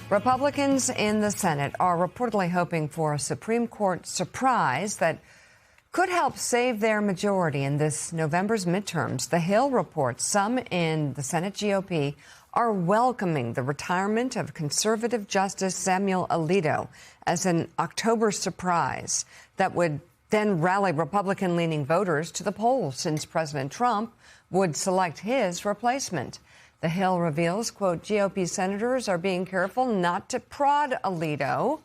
Republicans in the Senate are reportedly hoping for a Supreme Court surprise that could help save their majority in this November's midterms. The Hill reports some in the Senate GOP are welcoming the retirement of conservative Justice Samuel Alito as an October surprise that would then rally Republican-leaning voters to the polls, since President Trump would select his replacement. The Hill reveals, quote, GOP senators are being careful not to prod Alito,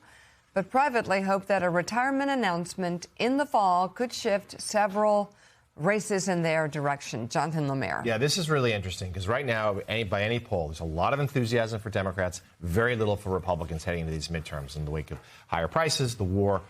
but privately hope that a retirement announcement in the fall could shift several races in their direction. Jonathan Lemire. Yeah, this is really interesting because right now, by any poll, there's a lot of enthusiasm for Democrats, very little for Republicans heading into these midterms in the wake of higher prices, the war,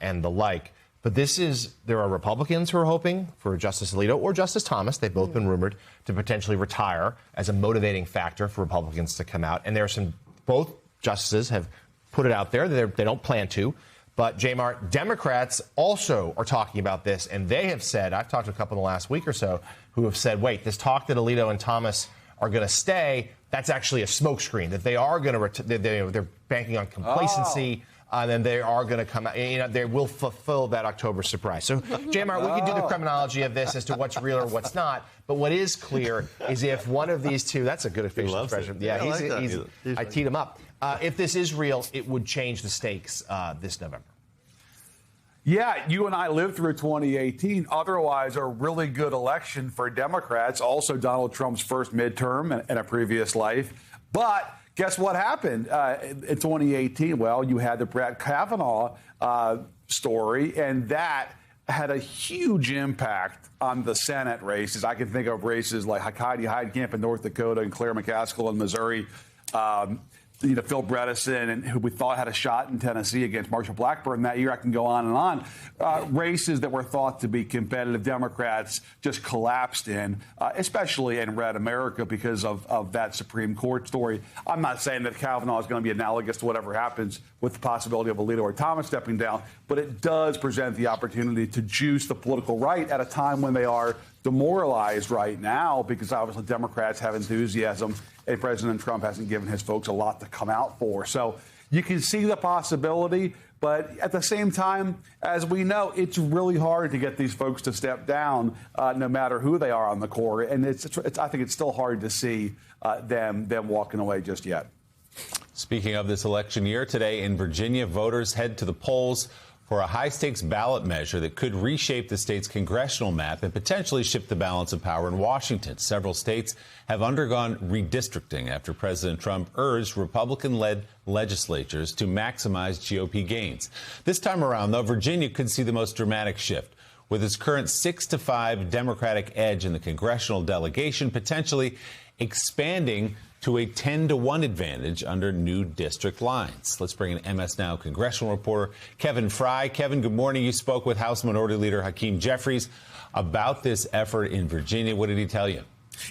and the like. But there are Republicans who are hoping for Justice Alito or Justice Thomas. They've both been rumored to potentially retire as a motivating factor for Republicans to come out. And both justices have put it out there. They don't plan to. But, Jamar, Democrats also are talking about this. And they have said, I've talked to a couple in the last week or so, who have said, wait, this talk that Alito and Thomas are going to stay, that's actually a smokescreen, that they are going to, they're banking on complacency. And then they are going to come out, they will fulfill that October surprise. So, Jamar, we can do the criminology of this as to what's real or what's not. But what is clear is if one of these two, that's a good facial expression. Yeah, I teed him up. If this is real, it would change the stakes this November. Yeah, you and I lived through 2018, otherwise a really good election for Democrats, also Donald Trump's first midterm in a previous life. But guess what happened in 2018? Well, you had the Brett Kavanaugh story, and that had a huge impact on the Senate races. I can think of races like Heidi Heitkamp in North Dakota and Claire McCaskill in Missouri. Phil Bredesen, who we thought had a shot in Tennessee against Marshall Blackburn that year. I can go on and on. Races that were thought to be competitive, Democrats just collapsed in, especially in red America because of that Supreme Court story. I'm not saying that Kavanaugh is going to be analogous to whatever happens with the possibility of Alito or Thomas stepping down, but it does present the opportunity to juice the political right at a time when they are demoralized right now, because obviously Democrats have enthusiasm and President Trump hasn't given his folks a lot to come out for. So you can see the possibility, but at the same time, as we know, it's really hard to get these folks to step down, no matter who they are on the court. And I think it's still hard to see them walking away just yet. Speaking of this election year, today in Virginia, voters head to the polls for a high-stakes ballot measure that could reshape the state's congressional map and potentially shift the balance of power in Washington. Several states have undergone redistricting after President Trump urged Republican-led legislatures to maximize GOP gains. This time around, though, Virginia could see the most dramatic shift, with its current 6-5 Democratic edge in the congressional delegation potentially expanding to a 10-1 advantage under new district lines. Let's bring in MS Now congressional reporter Kevin Fry. Kevin, good morning. You spoke with House Minority Leader Hakeem Jeffries about this effort in Virginia. What did he tell you?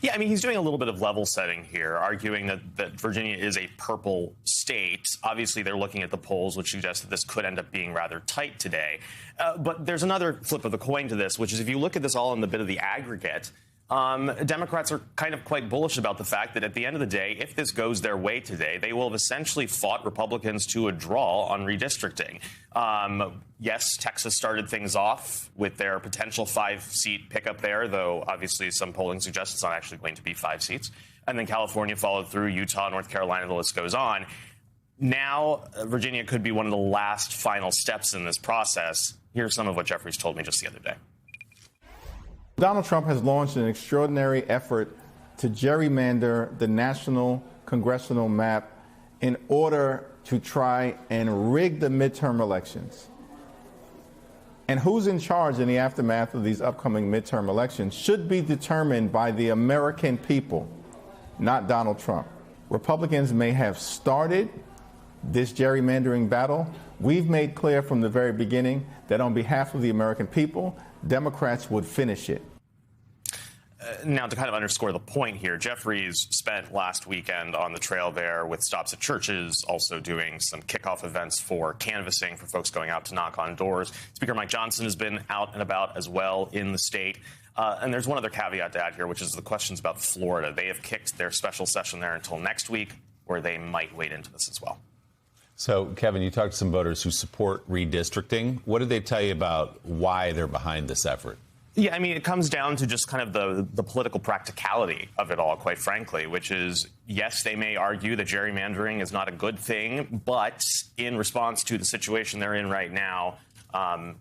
Yeah, I mean, he's doing a little bit of level setting here, arguing that Virginia is a purple state. Obviously, they're looking at the polls, which suggest that this could end up being rather tight today. But there's another flip of the coin to this, which is if you look at this all in the bit of the aggregate, Democrats are kind of quite bullish about the fact that at the end of the day, if this goes their way today, they will have essentially fought Republicans to a draw on redistricting. Yes, Texas started things off with their potential 5-seat pickup there, though obviously some polling suggests it's not actually going to be 5 seats. And then California followed through, Utah, North Carolina, the list goes on. Now, Virginia could be one of the last final steps in this process. Here's some of what Jeffries told me just the other day. Donald Trump has launched an extraordinary effort to gerrymander the national congressional map in order to try and rig the midterm elections. And who's in charge in the aftermath of these upcoming midterm elections should be determined by the American people, not Donald Trump. Republicans may have started this gerrymandering battle. We've made clear from the very beginning that on behalf of the American people, Democrats would finish it. Now, to kind of underscore the point here, Jeffries spent last weekend on the trail there with stops at churches, also doing some kickoff events for canvassing for folks going out to knock on doors. Speaker Mike Johnson has been out and about as well in the state. And there's one other caveat to add here, which is the questions about Florida. They have kicked their special session there until next week. where they might wade into this as well. So, Kevin, you talked to some voters who support redistricting. What did they tell you about why they're behind this effort? Yeah, I mean, it comes down to just kind of the political practicality of it all, quite frankly, which is, yes, they may argue that gerrymandering is not a good thing, but in response to the situation they're in right now,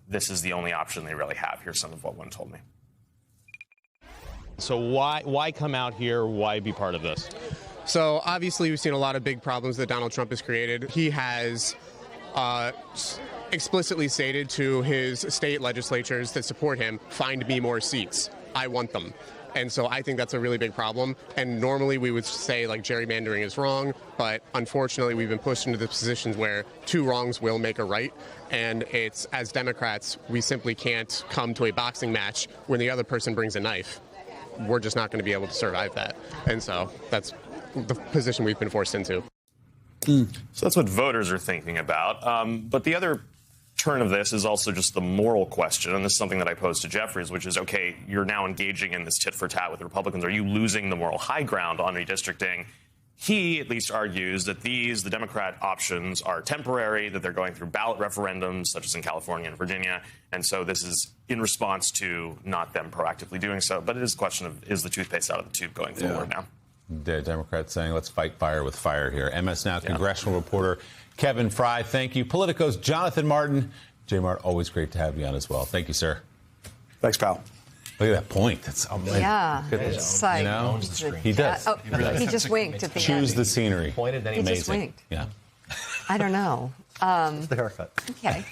this is the only option they really have. Here's some of what one told me. So why come out here? Why be part of this? So obviously we've seen a lot of big problems that Donald Trump has created. He has explicitly stated to his state legislatures that support him, find me more seats. I want them. And so I think that's a really big problem. And normally we would say like gerrymandering is wrong, but unfortunately we've been pushed into the positions where two wrongs will make a right. And it's, as Democrats, we simply can't come to a boxing match when the other person brings a knife. We're just not going to be able to survive that. And so that's the position we've been forced into. So that's what voters are thinking about. But the other turn of this is also just the moral question, and this is something that I posed to Jeffries, which is, okay, you're now engaging in this tit-for-tat with the Republicans. Are you losing the moral high ground on redistricting? He at least argues that the Democrat options are temporary, that they're going through ballot referendums, such as in California and Virginia, and so this is in response to not them proactively doing so. But it is a question of, is the toothpaste out of the tube going forward now? The Democrats saying, let's fight fire with fire here. MS Now congressional reporter Kevin Fry, thank you. Politico's Jonathan Martin. J. Mart, always great to have you on as well. Thank you, sir. Thanks, pal. Look at that point. That's yeah, it's like, you know, he does. Oh, he just winked at the end. Choose the scenery. Pointed, then He he just winked. Yeah. I don't know. the haircut. Okay.